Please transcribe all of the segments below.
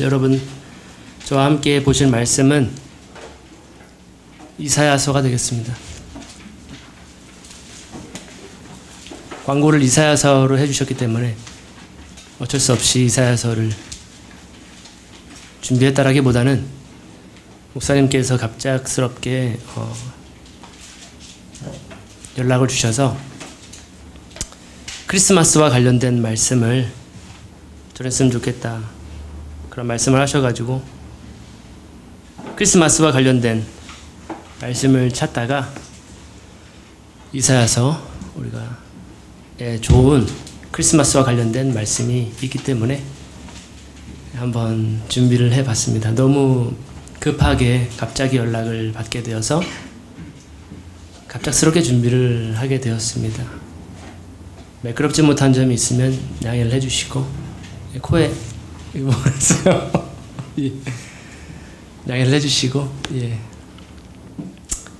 오늘 여러분 저와 함께 보실 말씀은 이사야서가 되겠습니다. 광고를 이사야서로 해주셨기 때문에 어쩔 수 없이 이사야서를 준비했다라기보다는 목사님께서 갑작스럽게 연락을 주셔서 크리스마스와 관련된 말씀을 전했으면 좋겠다, 그런 말씀을 하셔가지고 크리스마스와 관련된 말씀을 찾다가 이사야서, 우리가 좋은 크리스마스와 관련된 말씀이 있기 때문에 한번 준비를 해봤습니다. 너무 급하게 갑자기 연락을 받게 되어서 갑작스럽게 준비를 하게 되었습니다. 매끄럽지 못한 점이 있으면 양해를 해주시고, 코에 이거 뭐였어요? 예. 양해를 해주시고,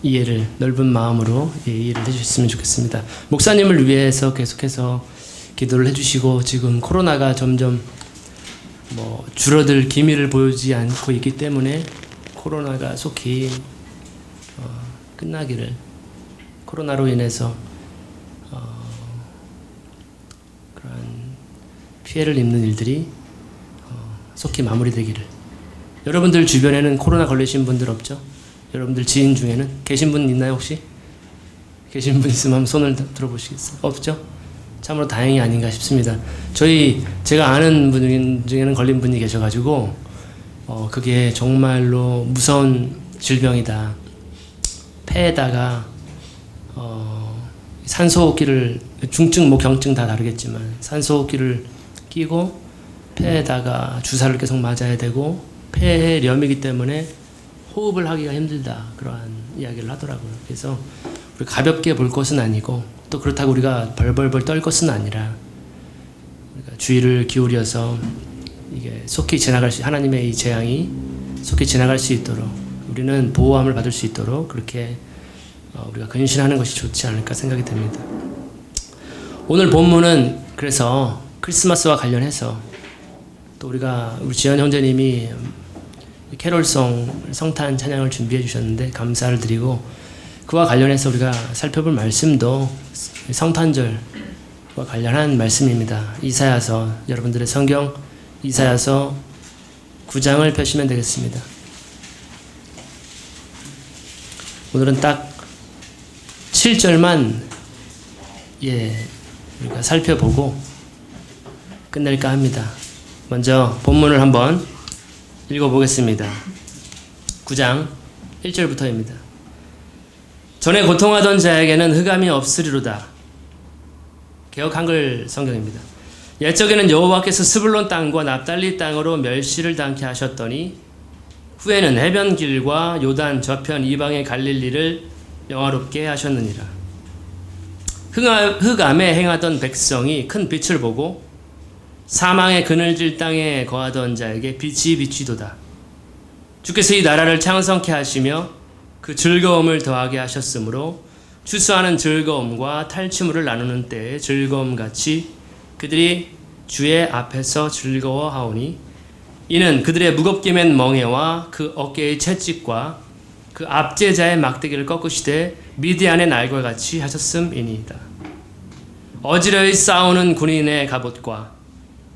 이해를, 넓은 마음으로 이해를 해주셨으면 좋겠습니다. 목사님을 위해서 계속해서 기도를 해주시고, 지금 코로나가 점점 줄어들 기미를 보이지 않고 있기 때문에 코로나가 속히 끝나기를, 코로나로 인해서 그러한 피해를 입는 일들이 속히 마무리되기를. 여러분들 주변에는 코로나 걸리신 분들 없죠? 여러분들 지인 중에는 계신 분 있나요 혹시? 계신 분 있으면 한번 손을 들어보시겠어요? 없죠? 참으로 다행이 아닌가 싶습니다. 제가 아는 분 중에는 걸린 분이 계셔가지고 그게 정말로 무서운 질병이다. 폐에다가 산소호흡기를, 중증, 경증 다 다르겠지만 산소호흡기를 끼고 폐에다가 주사를 계속 맞아야 되고 폐렴이기 때문에 호흡을 하기가 힘들다, 그러한 이야기를 하더라고요. 그래서 우리 가볍게 볼 것은 아니고, 또 그렇다고 우리가 벌벌벌 떨 것은 아니라 우리가 주의를 기울여서 이게 속히 지나갈 수, 하나님의 이 재앙이 속히 지나갈 수 있도록, 우리는 보호함을 받을 수 있도록 그렇게 우리가 근신하는 것이 좋지 않을까 생각이 됩니다. 오늘 본문은 그래서 크리스마스와 관련해서, 또 우리 지연 형제님이 캐롤송, 성탄 찬양을 준비해 주셨는데 감사를 드리고, 그와 관련해서 우리가 살펴볼 말씀도 성탄절과 관련한 말씀입니다. 이사야서, 여러분들의 성경 이사야서 9장을 펴시면 되겠습니다. 오늘은 딱 7절만 우리가 살펴보고 끝낼까 합니다. 먼저 본문을 한번 읽어보겠습니다. 9장 1절부터입니다. 전에 고통하던 자에게는 흑암이 없으리로다. 개역 한글 성경입니다. 옛적에는 여호와께서 스불론 땅과 납달리 땅으로 멸시를 당케 하셨더니 후에는 해변길과 요단 저편 이방의 갈릴리를 영화롭게 하셨느니라. 흑암에 행하던 백성이 큰 빛을 보고 사망의 그늘질 땅에 거하던 자에게 빛이 비치도다. 주께서 이 나라를 창성케 하시며 그 즐거움을 더하게 하셨으므로 추수하는 즐거움과 탈취물을 나누는 때의 즐거움같이 그들이 주의 앞에서 즐거워하오니, 이는 그들의 무겁게 맨 멍에와 그 어깨의 채찍과 그 압제자의 막대기를 꺾으시되 미디안의 날과 같이 하셨음이니이다. 어지러이 싸우는 군인의 갑옷과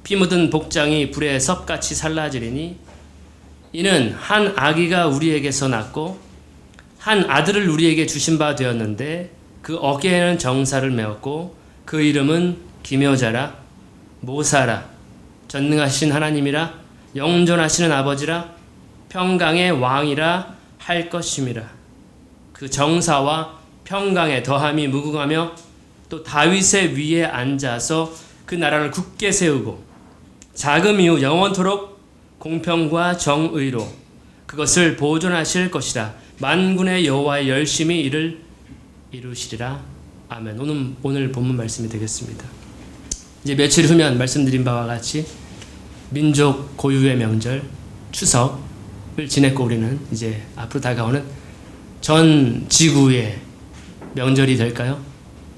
피 묻은 복장이 불에 섭같이 살라지리니, 이는 한 아기가 우리에게서 났고 한 아들을 우리에게 주신 바 되었는데 그 어깨에는 정사를 메었고 그 이름은 기묘자라, 모사라, 전능하신 하나님이라, 영존하시는 아버지라, 평강의 왕이라 할 것임이라. 그 정사와 평강의 더함이 무궁하며 또 다윗의 위에 앉아서 그 나라를 굳게 세우고 자금 이후 영원토록 공평과 정의로 그것을 보존하실 것이라. 만군의 여호와의 열심히 이를 이루시리라. 아멘. 오늘 본문 말씀이 되겠습니다. 이제 며칠 후면 말씀드린 바와 같이 민족 고유의 명절 추석을 지냈고, 우리는 이제 앞으로 다가오는 전 지구의 명절이 될까요?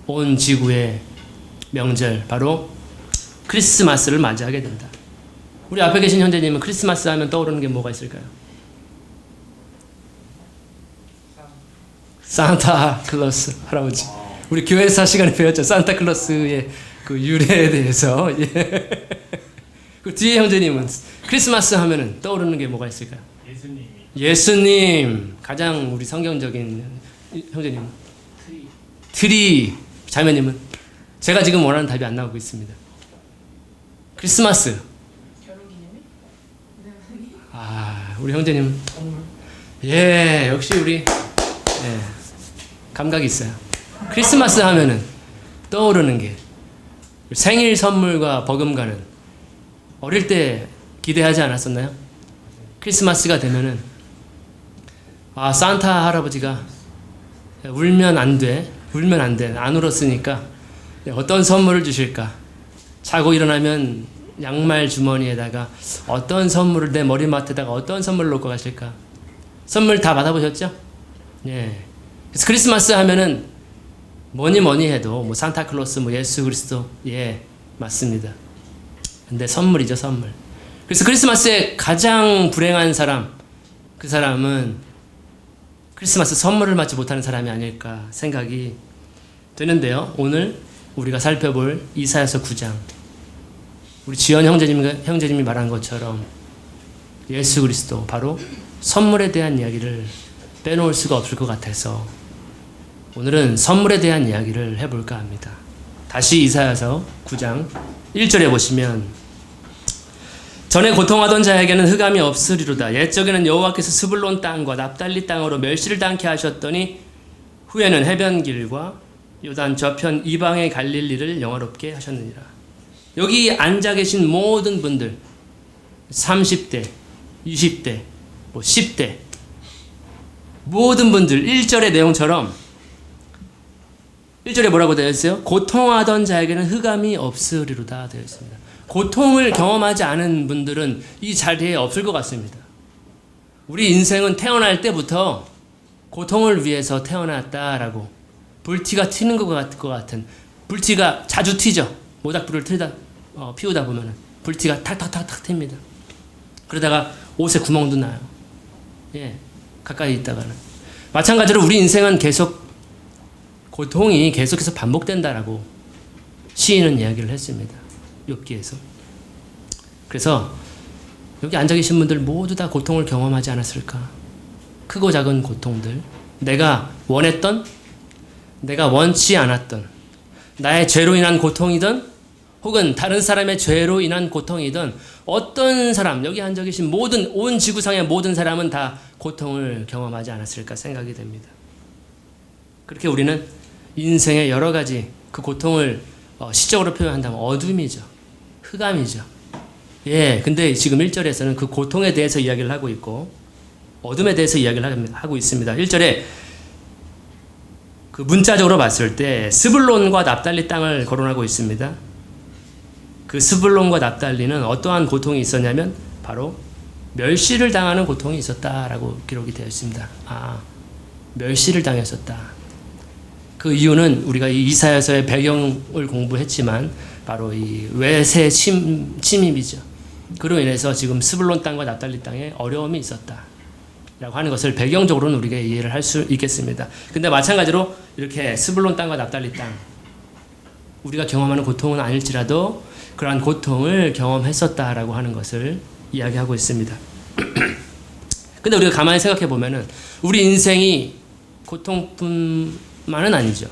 온 지구의 명절, 바로 크리스마스를 맞이하게 된다. 우리 앞에 계신 형제님은 크리스마스 하면 떠오르는 게 뭐가 있을까요? 산타클로스 할아버지. 우리 교회에서 시간에 배웠죠. 산타클로스의 그 유래에 대해서. 예. 그 뒤에 형제님은 크리스마스 하면은 떠오르는 게 뭐가 있을까요? 예수님. 가장 우리 성경적인 형제님. 트리. 자매님은 제가 지금 원하는 답이 안 나오고 있습니다. 크리스마스. 우리 형제님. 예, 역시 우리 예, 감각이 있어요. 크리스마스 하면은 떠오르는 게 생일 선물과 버금가는 어릴 때 기대하지 않았었나요? 크리스마스가 되면은 산타 할아버지가 울면 안 돼. 안 울었으니까 어떤 선물을 주실까? 자고 일어나면 양말 주머니에다가 어떤 선물을 내 머리맡에다가 어떤 선물을 놓고 가실까? 선물 다 받아보셨죠? 예. 그래서 크리스마스 하면은 뭐니 해도 뭐 산타클로스, 뭐 예수 그리스도, 예, 맞습니다. 근데 선물이죠, 선물. 그래서 크리스마스에 가장 불행한 사람, 그 사람은 크리스마스 선물을 받지 못하는 사람이 아닐까 생각이 되는데요. 오늘 우리가 살펴볼 이사야서 9장. 우리 지연 형제님이 말한 것처럼 예수 그리스도 바로 선물에 대한 이야기를 빼놓을 수가 없을 것 같아서 오늘은 선물에 대한 이야기를 해볼까 합니다. 다시 이사야서 9장 1절에 보시면 전에 고통하던 자에게는 흑암이 없으리로다. 옛적에는 여호와께서 스불론 땅과 납달리 땅으로 멸시를 당케 하셨더니 후에는 해변길과 요단 저편 이방의 갈릴리를 영화롭게 하셨느니라. 여기 앉아 계신 모든 분들 30대, 20대, 뭐 10대 모든 분들 1절의 내용처럼 1절에 뭐라고 되어 있어요? 고통하던 자에게는 흑암이 없으리로다 되어 있습니다. 고통을 경험하지 않은 분들은 이 자리에 없을 것 같습니다. 우리 인생은 태어날 때부터 고통을 위해서 태어났다라고 불티가 튀는 것 같은 불티가 자주 튀죠. 모닥불을 피우다 보면 불티가 탁탁탁탁 튑니다. 그러다가 옷에 구멍도 나요. 예, 가까이 있다가는. 마찬가지로 우리 인생은 고통이 계속해서 반복된다라고 시인은 이야기를 했습니다. 욥기에서. 그래서 여기 앉아 계신 분들 모두 다 고통을 경험하지 않았을까? 크고 작은 고통들, 내가 원했던, 내가 원치 않았던, 나의 죄로 인한 고통이든 혹은 다른 사람의 죄로 인한 고통이든 어떤 사람, 여기 앉아 계신 온 지구상의 모든 사람은 다 고통을 경험하지 않았을까 생각이 됩니다. 그렇게 우리는 인생의 여러 가지 그 고통을 시적으로 표현한다면 어둠이죠. 흑암이죠. 예, 근데 지금 1절에서는 그 고통에 대해서 이야기를 하고 있고 어둠에 대해서 이야기를 하고 있습니다. 1절에 그 문자적으로 봤을 때 스불론과 납달리 땅을 거론하고 있습니다. 그 스불론과 납달리는 어떠한 고통이 있었냐면 바로 멸시를 당하는 고통이 있었다라고 기록이 되어 있습니다. 멸시를 당했었다. 그 이유는 우리가 이 이사야서의 배경을 공부했지만 바로 이 외세 침입이죠. 그로 인해서 지금 스불론 땅과 납달리 땅에 어려움이 있었다 라고 하는 것을 배경적으로는 우리가 이해를 할 수 있겠습니다. 근데 마찬가지로 이렇게 스불론 땅과 납달리 땅 우리가 경험하는 고통은 아닐지라도 그러한 고통을 경험했었다라고 하는 것을 이야기하고 있습니다. 근데 우리가 가만히 생각해 보면은 우리 인생이 고통뿐만은 아니죠.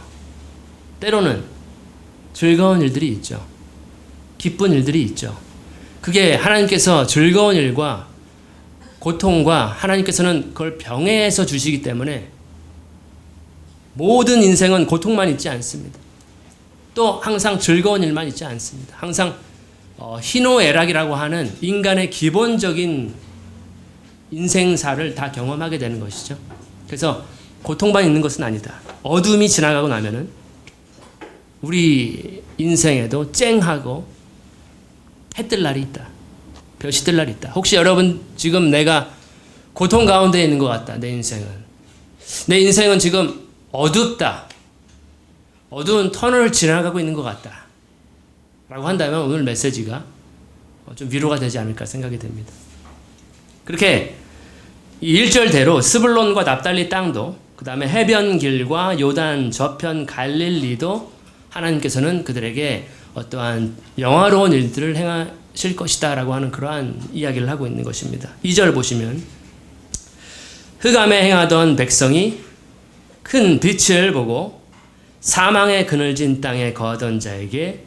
때로는 즐거운 일들이 있죠. 기쁜 일들이 있죠. 그게 하나님께서 즐거운 일과 고통과 하나님께서는 그걸 병행해서 주시기 때문에 모든 인생은 고통만 있지 않습니다. 또 항상 즐거운 일만 있지 않습니다. 항상 희노애락이라고 하는 인간의 기본적인 인생사를 다 경험하게 되는 것이죠. 그래서 고통만 있는 것은 아니다. 어둠이 지나가고 나면은 우리 인생에도 쨍하고 해 뜰 날이 있다. 볕이 뜰 날이 있다. 혹시 여러분 지금 내가 고통 가운데 있는 것 같다. 내 인생은 지금 어둡다. 어두운 터널을 지나가고 있는 것 같다. 라고 한다면 오늘 메시지가 좀 위로가 되지 않을까 생각이 됩니다. 그렇게 이 1절대로 스불론과 납달리 땅도, 그 다음에 해변길과 요단 저편 갈릴리도 하나님께서는 그들에게 어떠한 영화로운 일들을 행하실 것이다 라고 하는 그러한 이야기를 하고 있는 것입니다. 2절 보시면 흑암에 행하던 백성이 큰 빛을 보고 사망의 그늘진 땅에 거하던 자에게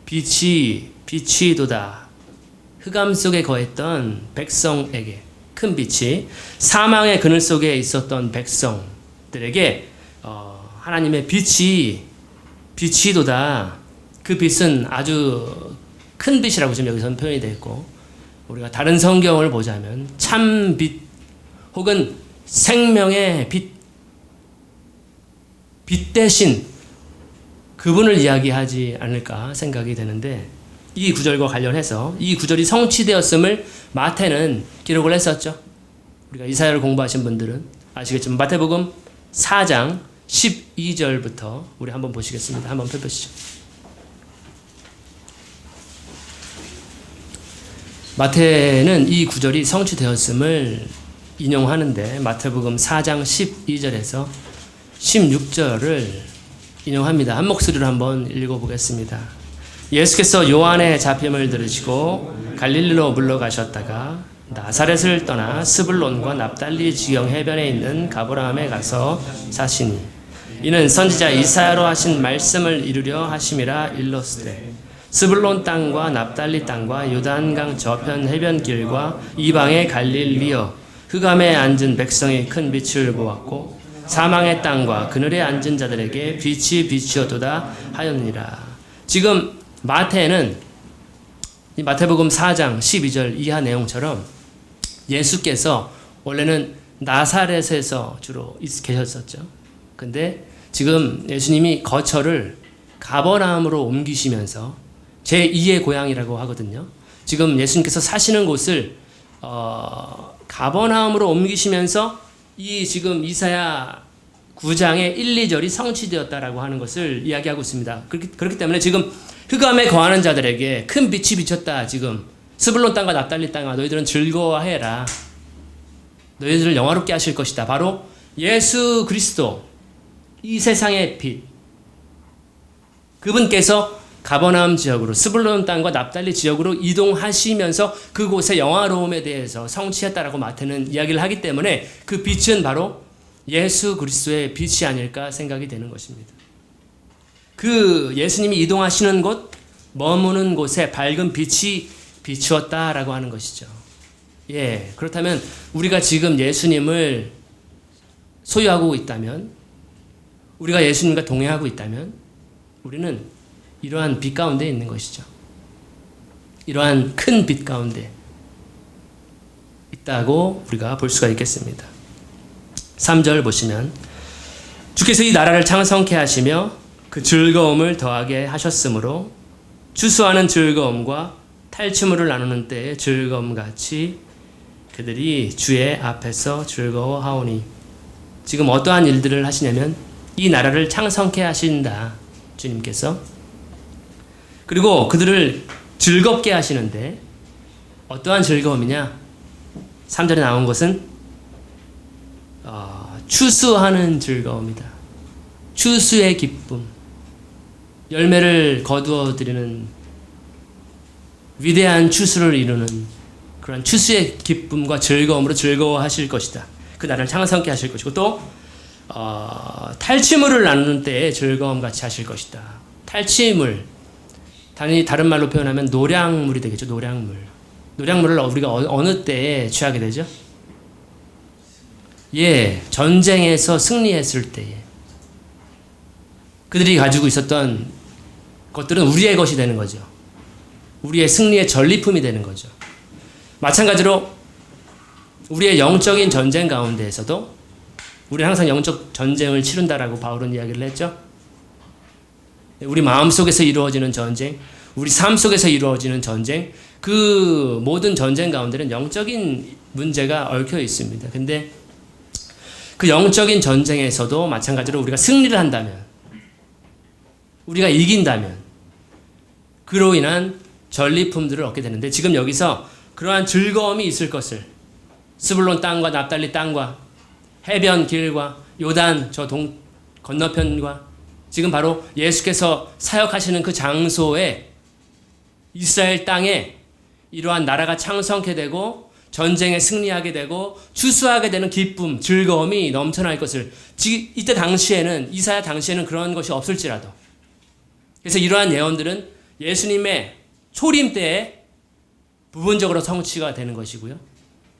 빛이 도다. 흑암 속에 거했던 백성에게 큰 빛이, 사망의 그늘 속에 있었던 백성들에게 하나님의 빛이 도다. 그 빛은 아주 큰 빛이라고 지금 여기서는 표현이 되어 있고, 우리가 다른 성경을 보자면 참 빛 혹은 생명의 빛 대신 그분을 이야기하지 않을까 생각이 되는데, 이 구절과 관련해서 이 구절이 성취되었음을 마태는 기록을 했었죠. 우리가 이사야를 공부하신 분들은 아시겠지만 마태복음 4장 12절부터 우리 한번 보시겠습니다. 한번 펴보시죠. 마태는 이 구절이 성취되었음을 인용하는데 마태복음 4장 12절에서 16절을 인용합니다. 한 목소리로 한번 읽어보겠습니다. 예수께서 요한의 잡힘을 들으시고 갈릴리로 물러가셨다가 나사렛을 떠나 스불론과 납달리 지경 해변에 있는 가브라함에 가서 사시니 이는 선지자 이사야로 하신 말씀을 이루려 하심이라 일렀으되 스불론 땅과 납달리 땅과 요단강 저편 해변길과 이방의 갈릴리여 흑암에 앉은 백성이 큰 빛을 보았고 사망의 땅과 그늘에 앉은 자들에게 빛이 비추었도다 하였느니라. 지금 마태는 이 마태복음 4장 12절 이하 내용처럼 예수께서 원래는 나사렛에서 주로 계셨었죠. 근데 지금 예수님이 거처를 가버나움으로 옮기시면서 제2의 고향이라고 하거든요. 지금 예수님께서 사시는 곳을 가버나움으로 옮기시면서 이 지금 이사야 9장의 1, 2절이 성취되었다라고 하는 것을 이야기하고 있습니다. 그렇기 때문에 지금 흑암에 거하는 자들에게 큰 빛이 비쳤다. 지금 스불론 땅과 납달리 땅아 너희들은 즐거워해라. 너희들을 영화롭게 하실 것이다. 바로 예수 그리스도, 이 세상의 빛, 그분께서 가버나움 지역으로 스불론 땅과 납달리 지역으로 이동하시면서 그곳의 영화로움에 대해서 성취했다라고 마태는 이야기를 하기 때문에 그 빛은 바로 예수 그리스도의 빛이 아닐까 생각이 되는 것입니다. 그 예수님이 이동하시는 곳, 머무는 곳에 밝은 빛이 비추었다라고 하는 것이죠. 예, 그렇다면 우리가 지금 예수님을 소유하고 있다면, 우리가 예수님과 동행하고 있다면 우리는 이러한 빛 가운데 있는 것이죠. 이러한 큰 빛 가운데 있다고 우리가 볼 수가 있겠습니다. 3절 보시면 주께서 이 나라를 창성케 하시며 그 즐거움을 더하게 하셨으므로 추수하는 즐거움과 탈취물을 나누는 때의 즐거움같이 그들이 주의 앞에서 즐거워하오니. 지금 어떠한 일들을 하시냐면 이 나라를 창성케 하신다, 주님께서. 그리고 그들을 즐겁게 하시는데 어떠한 즐거움이냐? 3절에 나온 것은 추수하는 즐거움이다. 추수의 기쁨, 열매를 거두어 드리는 위대한 추수를 이루는 그런 추수의 기쁨과 즐거움으로 즐거워하실 것이다. 그 나라를 창성케 하실 것이고, 또 탈취물을 나누는 때에 즐거움같이 하실 것이다. 탈취물, 다른 말로 표현하면 노량물이 되겠죠. 노량물을 우리가 어느 때에 취하게 되죠? 예, 전쟁에서 승리했을 때에 그들이 가지고 있었던 것들은 우리의 것이 되는 거죠. 우리의 승리의 전리품이 되는 거죠. 마찬가지로 우리의 영적인 전쟁 가운데에서도 우리는 항상 영적 전쟁을 치른다라고 바울은 이야기를 했죠. 우리 마음속에서 이루어지는 전쟁, 우리 삶 속에서 이루어지는 전쟁, 그 모든 전쟁 가운데는 영적인 문제가 얽혀 있습니다. 근데 그 영적인 전쟁에서도 마찬가지로 우리가 승리를 한다면, 우리가 이긴다면 그로 인한 전리품들을 얻게 되는데 지금 여기서 그러한 즐거움이 있을 것을 스불론 땅과 납달리 땅과 해변 길과 요단 저 건너편과 지금 바로 예수께서 사역하시는 그 장소에 이스라엘 땅에 이러한 나라가 창성케 되고 전쟁에 승리하게 되고 추수하게 되는 기쁨, 즐거움이 넘쳐날 것을 이때 당시에는 이사야 당시에는 그런 것이 없을지라도 그래서 이러한 예언들은 예수님의 초림 때에 부분적으로 성취가 되는 것이고요.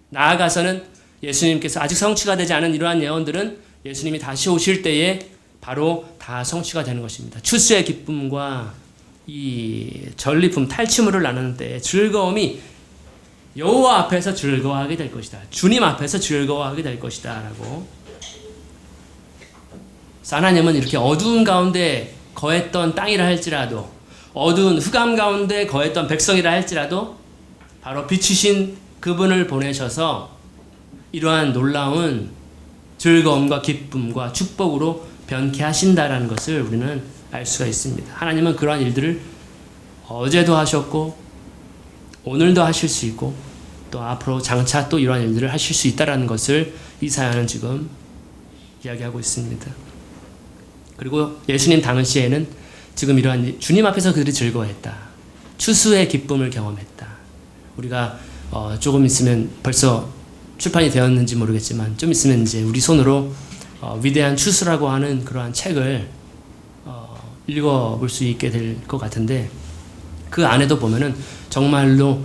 나아가서는 예수님께서 아직 성취가 되지 않은 이러한 예언들은 예수님이 다시 오실 때에 바로 다 성취가 되는 것입니다. 추수의 기쁨과 이 전리품 탈취물을 나누는 때에 즐거움이 여호와 앞에서 즐거워하게 될 것이다. 주님 앞에서 즐거워하게 될 것이다 라고. 하나님은 이렇게 어두운 가운데 거했던 땅이라 할지라도 어두운 흑암 가운데 거했던 백성이라 할지라도 바로 빛이신 그분을 보내셔서 이러한 놀라운 즐거움과 기쁨과 축복으로 변케 하신다라는 것을 우리는 알 수가 있습니다. 하나님은 그러한 일들을 어제도 하셨고 오늘도 하실 수 있고 또 앞으로 장차 또 이러한 일들을 하실 수 있다라는 것을 이사야는 지금 이야기하고 있습니다. 그리고 예수님 당시에는 지금 이러한 주님 앞에서 그들이 즐거워했다. 추수의 기쁨을 경험했다. 우리가 조금 있으면 벌써 출판이 되었는지 모르겠지만 좀 있으면 이제 우리 손으로 위대한 추수라고 하는 그러한 책을 읽어볼 수 있게 될 것 같은데 그 안에도 보면은 정말로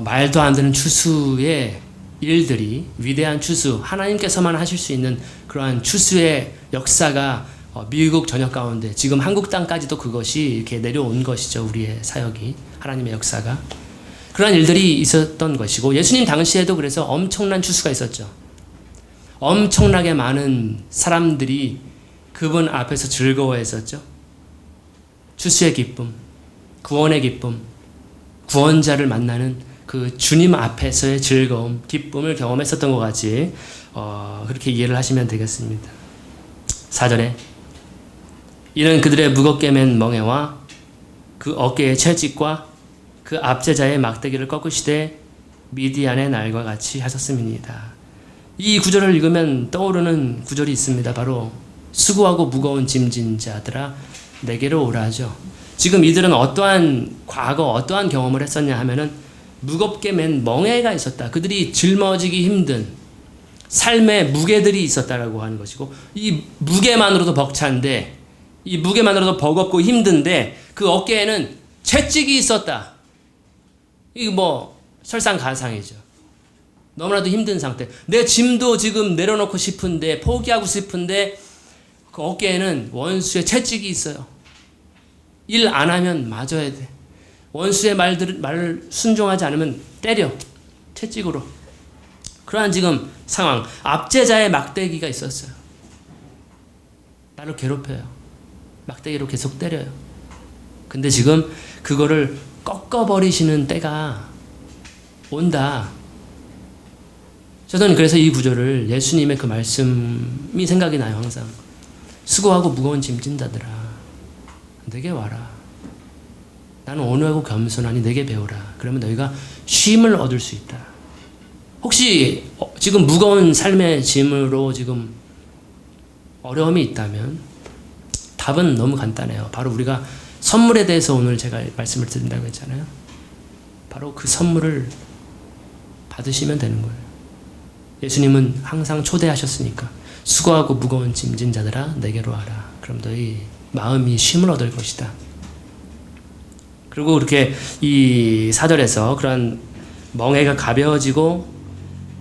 말도 안 되는 추수의 일들이 위대한 추수 하나님께서만 하실 수 있는 그러한 추수의 역사가 미국 전역 가운데 지금 한국 땅까지도 그것이 이렇게 내려온 것이죠. 우리의 사역이 하나님의 역사가 그러한 일들이 있었던 것이고 예수님 당시에도 그래서 엄청난 추수가 있었죠. 엄청나게 많은 사람들이 그분 앞에서 즐거워했었죠. 추수의 기쁨, 구원의 기쁨, 구원자를 만나는 그 주님 앞에서의 즐거움, 기쁨을 경험했었던 것 같이 그렇게 이해를 하시면 되겠습니다. 4절에 이는 그들의 무겁게 맨 멍에와 그 어깨의 채찍과 그 압제자의 막대기를 꺾으시되 미디안의 날과 같이 하셨음이니이다. 이 구절을 읽으면 떠오르는 구절이 있습니다. 바로 수고하고 무거운 짐진 자들아 내게로 오라 하죠. 지금 이들은 과거 어떠한 경험을 했었냐 하면은 무겁게 맨 멍에가 있었다. 그들이 짊어지기 힘든 삶의 무게들이 있었다라고 하는 것이고 이 무게만으로도 벅찬데 이 무게만으로도 버겁고 힘든데 그 어깨에는 채찍이 있었다. 이거 설상가상이죠. 너무나도 힘든 상태. 내 짐도 지금 내려놓고 싶은데 포기하고 싶은데 그 어깨에는 원수의 채찍이 있어요. 일 안 하면 맞아야 돼. 원수의 말을 순종하지 않으면 때려. 채찍으로. 그러한 지금 상황. 압제자의 막대기가 있었어요. 나를 괴롭혀요. 막대기로 계속 때려요. 근데 지금 그거를 꺾어버리시는 때가 온다. 저는 그래서 이 구절을 예수님의 그 말씀이 생각이 나요. 항상. 수고하고 무거운 짐진 자들아 내게 와라. 나는 온유하고 겸손하니 내게 배우라. 그러면 너희가 쉼을 얻을 수 있다. 혹시 지금 무거운 삶의 짐으로 지금 어려움이 있다면 답은 너무 간단해요. 바로 우리가 선물에 대해서 오늘 제가 말씀을 드린다고 했잖아요. 바로 그 선물을 받으시면 되는 거예요. 예수님은 항상 초대하셨으니까 수고하고 무거운 짐진 자들아 내게로 와라. 그럼 너희 마음이 쉼을 얻을 것이다. 그리고 그렇게 이 4절에서 그런 멍에가 가벼워지고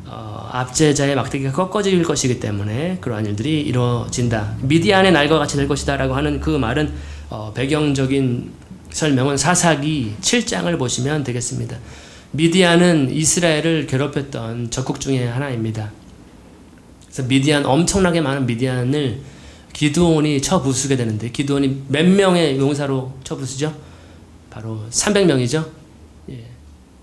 압제자의 막대기가 꺾어질 것이기 때문에 그러한 일들이 이루어진다. 미디안의 날과 같이 될 것이다 라고 하는 그 말은 배경적인 설명은 사사기 7장을 보시면 되겠습니다. 미디안은 이스라엘을 괴롭혔던 적국 중에 하나입니다. 그래서 엄청나게 많은 미디안을 기드온이 쳐부수게 되는데 기드온이 몇 명의 용사로 쳐부수죠? 바로 300명이죠.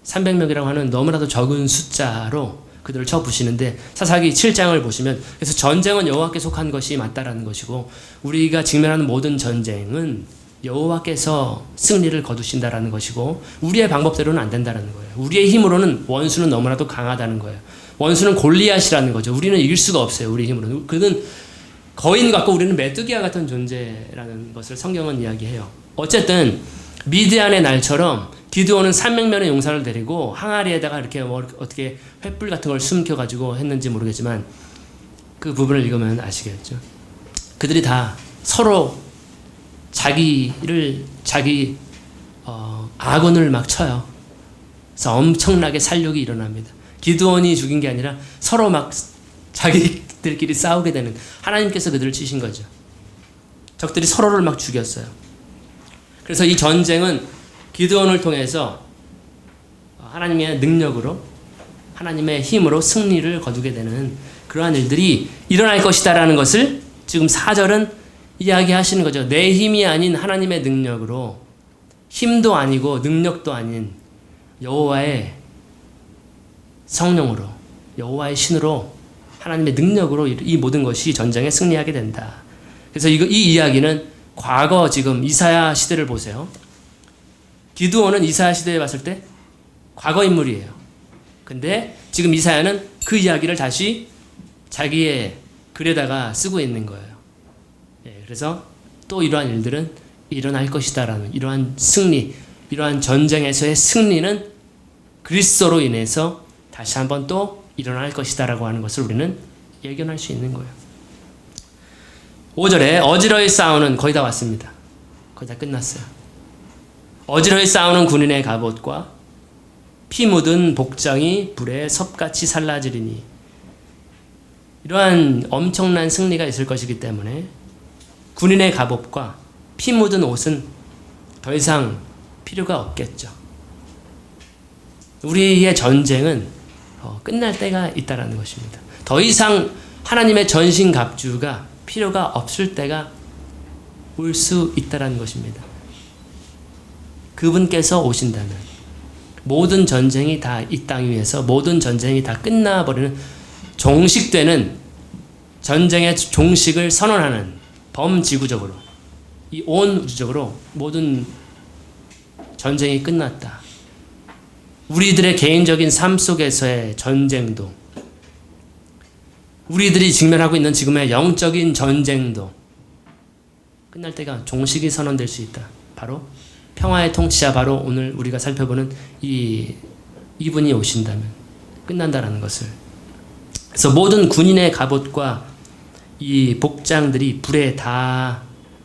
300명이라고 하는 너무나도 적은 숫자로 그들을 쳐부시는데 사사기 7장을 보시면 그래서 전쟁은 여호와께 속한 것이 맞다라는 것이고 우리가 직면하는 모든 전쟁은 여호와께서 승리를 거두신다라는 것이고 우리의 방법대로는 안 된다라는 거예요. 우리의 힘으로는 원수는 너무나도 강하다는 거예요. 원수는 골리앗이라는 거죠. 우리는 이길 수가 없어요. 우리 힘으로는. 그는 거인 같고 우리는 메뚜기와 같은 존재라는 것을 성경은 이야기해요. 어쨌든 미디안의 날처럼 기드온은 300명의 용사를 데리고 항아리에다가 이렇게 어떻게 횃불 같은 걸 숨겨가지고 했는지 모르겠지만 그 부분을 읽으면 아시겠죠. 그들이 다 서로 자기 아군을 막 쳐요. 그래서 엄청나게 살육이 일어납니다. 기드온이 죽인 게 아니라 서로 막 자기들끼리 싸우게 되는, 하나님께서 그들을 치신 거죠. 적들이 서로를 막 죽였어요. 그래서 이 전쟁은 기드온을 통해서 하나님의 능력으로, 하나님의 힘으로 승리를 거두게 되는 그러한 일들이 일어날 것이다라는 것을 지금 4절은 이야기하시는 거죠. 내 힘이 아닌 하나님의 능력으로, 힘도 아니고 능력도 아닌 여호와의 성령으로, 여호와의 신으로, 하나님의 능력으로 이 모든 것이 전쟁에 승리하게 된다. 그래서 이 이야기는 과거 지금 이사야 시대를 보세요. 기드온은 이사야 시대에 봤을 때 과거 인물이에요. 근데 지금 이사야는 그 이야기를 다시 자기의 글에다가 쓰고 있는 거예요. 그래서 또 이러한 일들은 일어날 것이다라는 이러한 승리, 이러한 전쟁에서의 승리는 그리스도로 인해서 다시 한번 또 일어날 것이다라고 하는 것을 우리는 예견할 수 있는 거예요. 5절에 어지러이 싸우는, 거의 다 왔습니다. 거의 다 끝났어요. 어지러이 싸우는 군인의 갑옷과 피 묻은 복장이 불에 섭같이 살라지리니, 이러한 엄청난 승리가 있을 것이기 때문에 군인의 갑옷과 피 묻은 옷은 더 이상 필요가 없겠죠. 우리의 전쟁은 끝날 때가 있다라는 것입니다. 더 이상 하나님의 전신갑주가 필요가 없을 때가 올 수 있다라는 것입니다. 그분께서 오신다면 모든 전쟁이 다 이 땅 위에서 모든 전쟁이 다 끝나버리는, 종식되는, 전쟁의 종식을 선언하는, 범지구적으로 이 온 우주적으로 모든 전쟁이 끝났다. 우리들의 개인적인 삶 속에서의 전쟁도, 우리들이 직면하고 있는 지금의 영적인 전쟁도 끝날 때가, 종식이 선언될 수 있다. 바로 평화의 통치자, 바로 오늘 우리가 살펴보는 이분이 오신다면 끝난다라는 것을. 그래서 모든 군인의 갑옷과 이 복장들이 불에 다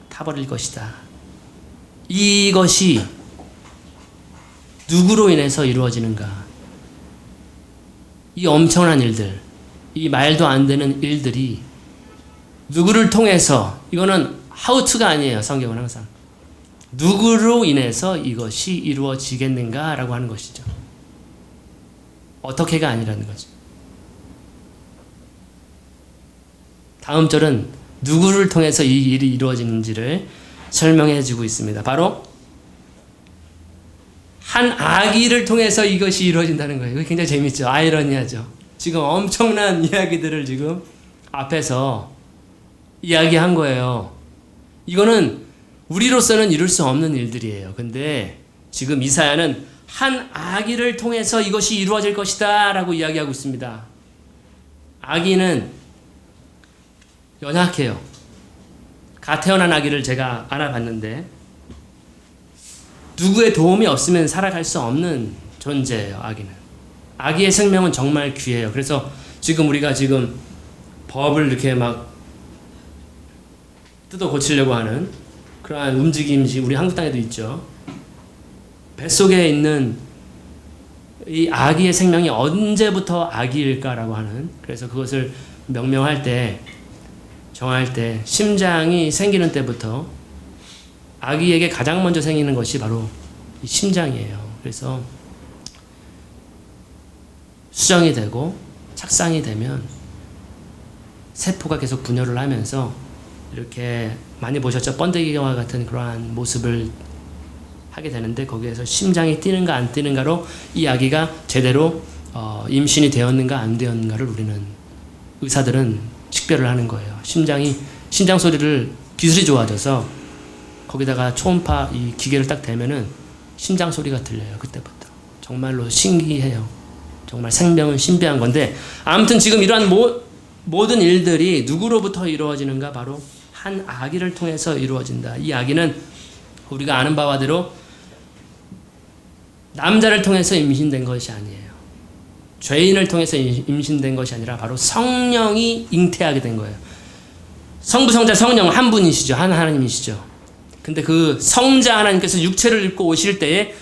타버릴 것이다. 이것이 누구로 인해서 이루어지는가? 이 엄청난 일들, 이 말도 안 되는 일들이 누구를 통해서, 이거는 how to가 아니에요. 성경은 항상 누구로 인해서 이것이 이루어지겠는가라고 하는 것이죠. 어떻게가 아니라는 거죠. 다음 절은 누구를 통해서 이 일이 이루어지는지를 설명해 주고 있습니다. 바로 한 아기를 통해서 이것이 이루어진다는 거예요. 이거 굉장히 재밌죠. 아이러니하죠. 지금 엄청난 이야기들을 지금 앞에서 이야기한 거예요. 이거는 우리로서는 이룰 수 없는 일들이에요. 근데 지금 이사야는 한 아기를 통해서 이것이 이루어질 것이다 라고 이야기하고 있습니다. 아기는 연약해요. 갓 태어난 아기를 제가 알아봤는데 누구의 도움이 없으면 살아갈 수 없는 존재예요. 아기는. 아기의 생명은 정말 귀해요. 그래서 지금 우리가 지금 법을 이렇게 막 뜯어 고치려고 하는 그러한 움직임이 우리 한국 땅에도 있죠. 뱃속에 있는 이 아기의 생명이 언제부터 아기일까라고 하는, 그래서 그것을 명명할 때, 정할 때 심장이 생기는 때부터 아기에게 가장 먼저 생기는 것이 바로 이 심장이에요. 그래서 수정이 되고 착상이 되면 세포가 계속 분열을 하면서 이렇게 많이 보셨죠? 번데기와 같은 그러한 모습을 하게 되는데, 거기에서 심장이 뛰는가 안 뛰는가로 이 아기가 제대로 임신이 되었는가 안 되었는가를 우리는, 의사들은 식별을 하는 거예요. 심장 소리를, 기술이 좋아져서 거기다가 초음파 이 기계를 딱 대면은 심장 소리가 들려요. 그때부터. 정말로 신기해요. 정말 생명은 신비한 건데, 아무튼 지금 이러한 모든 일들이 누구로부터 이루어지는가? 바로 한 아기를 통해서 이루어진다. 이 아기는 우리가 아는 바와대로 남자를 통해서 임신된 것이 아니에요. 죄인을 통해서 임신된 것이 아니라 바로 성령이 잉태하게 된 거예요. 성부, 성자, 성령 한 분이시죠. 한 하나님이시죠. 근데 그 성자 하나님께서 육체를 입고 오실 때에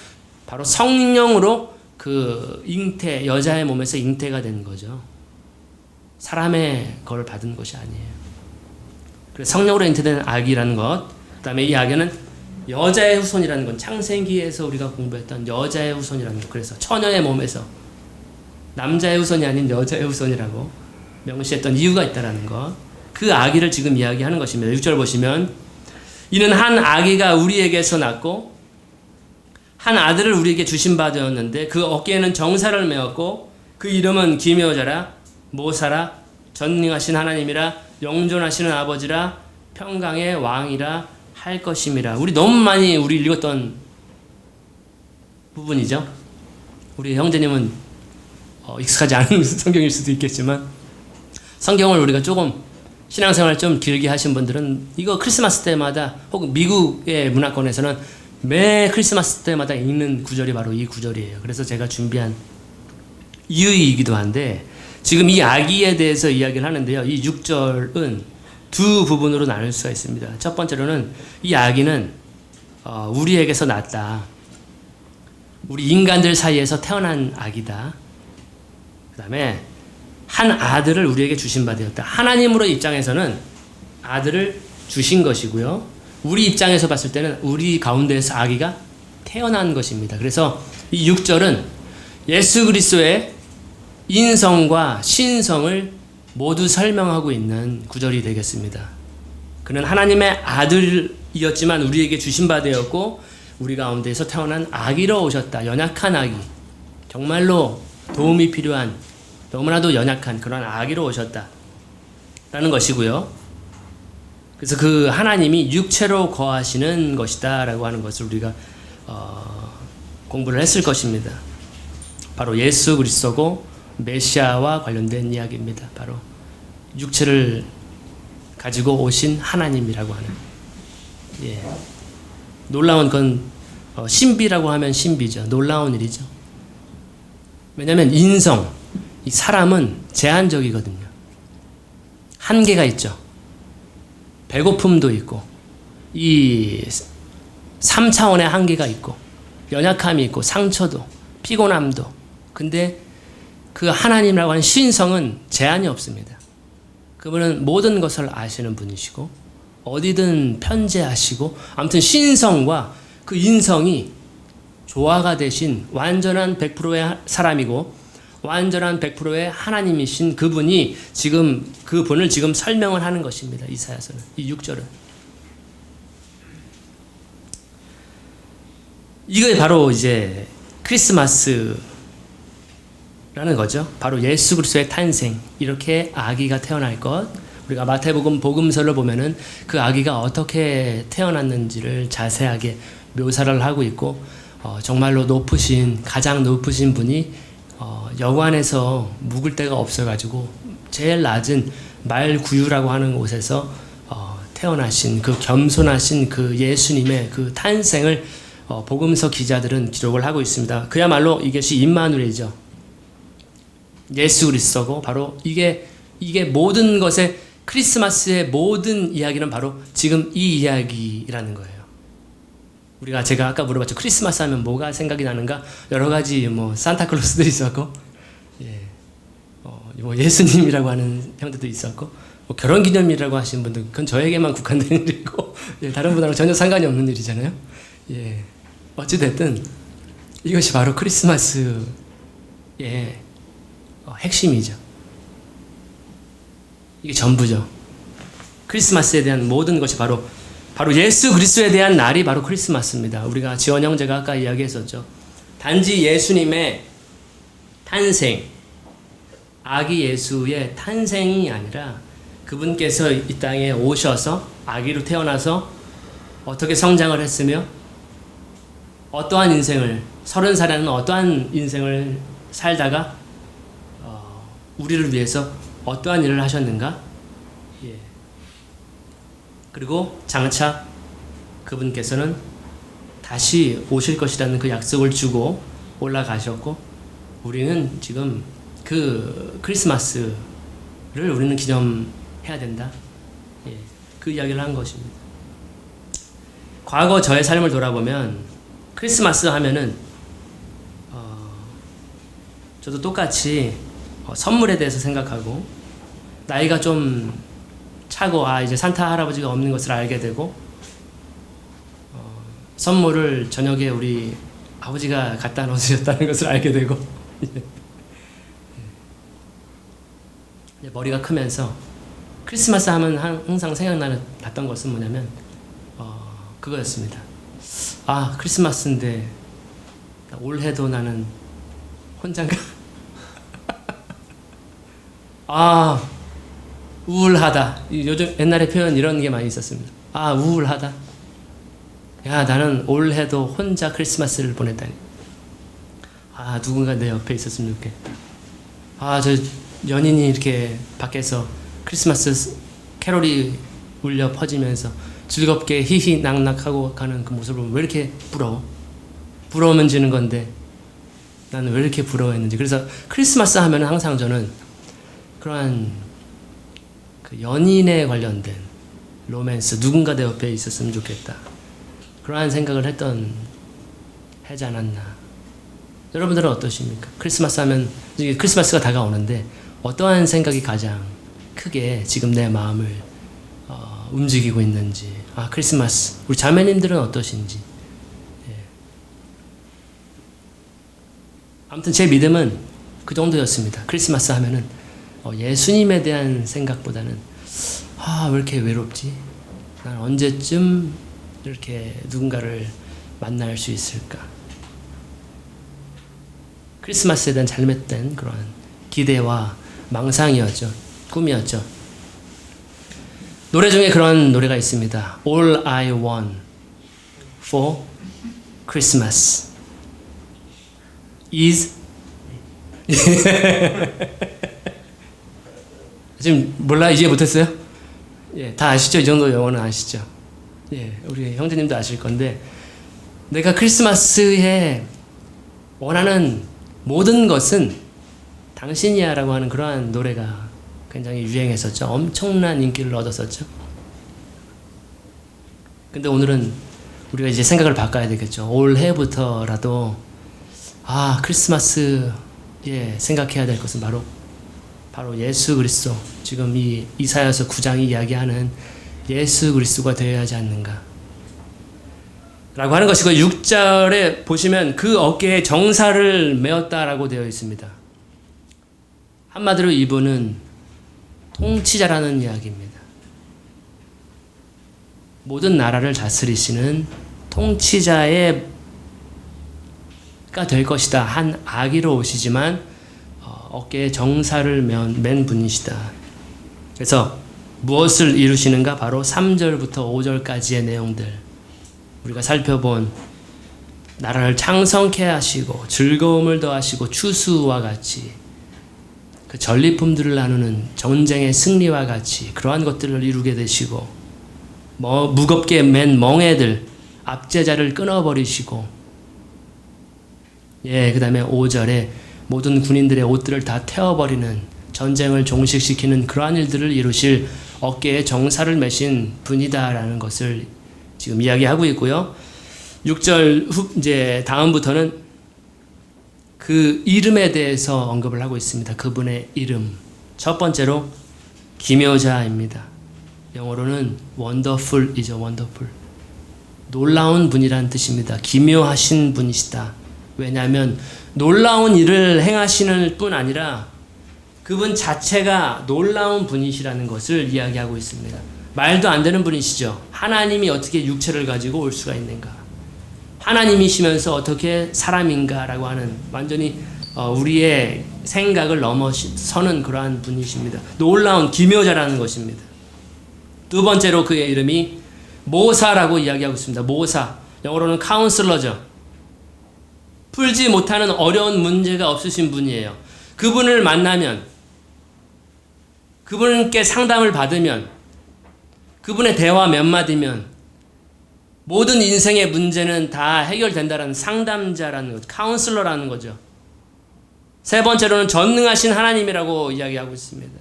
바로 성령으로 그 잉태, 여자의 몸에서 잉태가 된 거죠. 사람의 걸 받은 것이 아니에요. 그래서 성령으로 잉태된 아기라는 것, 그 다음에 이 아기는 여자의 후손이라는 건 창세기에서 우리가 공부했던 여자의 후손이라는 것. 그래서 처녀의 몸에서 남자의 후손이 아닌 여자의 후손이라고 명시했던 이유가 있다는 것. 그 아기를 지금 이야기하는 것입니다. 6절 보시면 이는 한 아기가 우리에게서 낳고 한 아들을 우리에게 주신 바 되었는데 그 어깨에는 정사를 메었고 그 이름은 기묘자라 모사라 전능하신 하나님이라 영존하시는 아버지라 평강의 왕이라 할 것임이라. 우리 너무 많이 우리 읽었던 부분이죠. 우리 형제님은 익숙하지 않은 성경일 수도 있겠지만 성경을 우리가 조금 신앙생활 좀 길게 하신 분들은 이거 크리스마스 때마다 혹은 미국의 문화권에서는 매 크리스마스 때마다 읽는 구절이 바로 이 구절이에요. 그래서 제가 준비한 이유이기도 한데 지금 이 아기에 대해서 이야기를 하는데요. 이 6절은 두 부분으로 나눌 수가 있습니다. 첫 번째로는 이 아기는 우리에게서 났다. 우리 인간들 사이에서 태어난 아기다. 그 다음에 한 아들을 우리에게 주신 바 되었다. 하나님으로 입장에서는 아들을 주신 것이고요. 우리 입장에서 봤을 때는 우리 가운데에서 아기가 태어난 것입니다. 그래서 이 6절은 예수 그리스도의 인성과 신성을 모두 설명하고 있는 구절이 되겠습니다. 그는 하나님의 아들이었지만 우리에게 주신 바 되었고 우리 가운데에서 태어난 아기로 오셨다. 연약한 아기. 정말로 도움이 필요한 너무나도 연약한 그런 아기로 오셨다. 라는 것이고요. 그래서 그 하나님이 육체로 거하시는 것이다. 라고 하는 것을 우리가 공부를 했을 것입니다. 바로 예수 그리스도고 메시아와 관련된 이야기입니다. 바로 육체를 가지고 오신 하나님이라고 하는. 예. 놀라운 건 신비라고 하면 신비죠. 놀라운 일이죠. 왜냐하면 인성, 이 사람은 제한적이거든요. 한계가 있죠. 배고픔도 있고 이 3차원의 한계가 있고 연약함이 있고 상처도 피곤함도. 근데 그 하나님이라고 하는 신성은 제한이 없습니다. 그분은 모든 것을 아시는 분이시고 어디든 편재하시고 아무튼 신성과 그 인성이 조화가 되신 완전한 100%의 사람이고 완전한 100%의 하나님이신 그분이 지금 그분을 지금 설명을 하는 것입니다. 이사야서는 이 6절은 이게 바로 이제 크리스마스라는 거죠. 바로 예수 그리스도의 탄생, 이렇게 아기가 태어날 것. 우리가 마태복음 복음서를 보면은 그 아기가 어떻게 태어났는지를 자세하게 묘사를 하고 있고 정말로 높으신 가장 높으신 분이 여관에서 묵을 데가 없어가지고 제일 낮은 말구유라고 하는 곳에서 태어나신 그 겸손하신 그 예수님의 그 탄생을 복음서 기자들은 기록을 하고 있습니다. 그야말로 이것이 임마누엘이죠. 예수 그리스도고 바로 이게 모든 것의 크리스마스의 모든 이야기는 바로 지금 이 이야기라는 거예요. 제가 아까 물어봤죠. 크리스마스 하면 뭐가 생각이 나는가? 여러 가지 산타클로스도 있었고, 예수님이라고 하는 형들도 있었고, 결혼기념일이라고 하시는 분들 그건 저에게만 국한된 일이고, 다른 분하고 전혀 상관이 없는 일이잖아요. 어찌 됐든 이것이 바로 크리스마스의 핵심이죠. 이게 전부죠. 크리스마스에 대한 모든 것이 바로 예수 그리스도에 대한 날이 바로 크리스마스입니다. 우리가 지원 형제가 아까 이야기했었죠. 단지 예수님의 탄생, 아기 예수의 탄생이 아니라 그분께서 이 땅에 오셔서 아기로 태어나서 어떻게 성장을 했으며 어떠한 인생을 30살에는 어떠한 인생을 살다가 우리를 위해서 어떠한 일을 하셨는가? 예. 그리고 장차 그분께서는 다시 오실 것이라는 그 약속을 주고 올라가셨고 우리는 지금 그 크리스마스를 우리는 기념해야 된다. 예. 그 이야기를 한 것입니다. 과거 저의 삶을 돌아보면 크리스마스 하면은 저도 똑같이 선물에 대해서 생각하고 나이가 좀 차고 이제 산타 할아버지가 없는 것을 알게 되고 선물을 저녁에 우리 아버지가 갖다 놓으셨다는 것을 알게 되고 머리가 크면서 크리스마스 하면 항상 생각났던 것은 뭐냐면 그거였습니다. 크리스마스인데 올해도 나는 혼자인가? 우울하다. 요즘 옛날에 표현 이런 게 많이 있었습니다. 우울하다. 야, 나는 올해도 혼자 크리스마스를 보냈다니. 누군가 내 옆에 있었으면 좋겠다. 저 연인이 이렇게 밖에서 크리스마스 캐롤이 울려 퍼지면서 즐겁게 히히 낙낙하고 가는 그 모습을 보면 왜 이렇게 부러워? 부러우면 지는 건데 나는 왜 이렇게 부러워했는지. 그래서 크리스마스 하면 항상 저는 그러한 그 연인에 관련된 로맨스, 누군가 내 옆에 있었으면 좋겠다. 그러한 생각을 했던 해지 않았나. 여러분들은 어떠십니까? 크리스마스 하면 이제 크리스마스가 다가오는데 어떠한 생각이 가장 크게 지금 내 마음을 움직이고 있는지. 크리스마스. 우리 자매님들은 어떠신지. 예. 아무튼 제 믿음은 그 정도였습니다. 크리스마스 하면은 예수님에 대한 생각보다는 왜 이렇게 외롭지? 난 언제쯤 이렇게 누군가를 만날 수 있을까? 크리스마스에 대한 잘못된 그런 기대와 망상이었죠. 꿈이었죠. 노래 중에 그런 노래가 있습니다. All I want for Christmas is 지금 몰라? 이제 못했어요? 예, 다 아시죠? 이 정도 영어는 아시죠? 예, 우리 형제님도 아실 건데 내가 크리스마스에 원하는 모든 것은 당신이야 라고 하는 그러한 노래가 굉장히 유행했었죠. 엄청난 인기를 얻었었죠. 근데 오늘은 우리가 이제 생각을 바꿔야 되겠죠. 올해부터라도 크리스마스에 생각해야 될 것은 바로 예수 그리스도, 지금 이 이사야서 9장이 이야기하는 예수 그리스도가 되어야 하지 않는가 라고 하는 것이고 6절에 보시면 그 어깨에 정사를 메었다라고 되어 있습니다. 한마디로 이분은 통치자라는 이야기입니다. 모든 나라를 다스리시는 통치자가 될 것이다. 한 아기로 오시지만 어깨에 정사를 맨 분이시다. 그래서 무엇을 이루시는가? 바로 3절부터 5절까지의 내용들 우리가 살펴본 나라를 창성케 하시고 즐거움을 더하시고 추수와 같이 그 전리품들을 나누는 전쟁의 승리와 같이 그러한 것들을 이루게 되시고 무겁게 맨 멍에들 압제자를 끊어버리시고 그 다음에 5절에 모든 군인들의 옷들을 다 태워버리는 전쟁을 종식시키는 그러한 일들을 이루실 어깨에 정사를 매신 분이다라는 것을 지금 이야기하고 있고요. 6절 이제 다음부터는 그 이름에 대해서 언급을 하고 있습니다. 그분의 이름. 첫 번째로 기묘자입니다. 영어로는 wonderful이죠. wonderful. 놀라운 분이라는 뜻입니다. 기묘하신 분이시다. 왜냐하면 놀라운 일을 행하시는 뿐 아니라 그분 자체가 놀라운 분이시라는 것을 이야기하고 있습니다. 말도 안 되는 분이시죠. 하나님이 어떻게 육체를 가지고 올 수가 있는가? 하나님이시면서 어떻게 사람인가라고 하는 완전히 우리의 생각을 넘어서는 그러한 분이십니다. 놀라운 기묘자라는 것입니다. 두 번째로 그의 이름이 모사라고 이야기하고 있습니다. 모사. 영어로는 카운슬러죠. 풀지 못하는 어려운 문제가 없으신 분이에요. 그분을 만나면, 그분께 상담을 받으면, 그분의 대화 몇 마디면 모든 인생의 문제는 다 해결된다라는 상담자라는 거죠. 카운슬러라는 거죠. 세 번째로는 전능하신 하나님이라고 이야기하고 있습니다.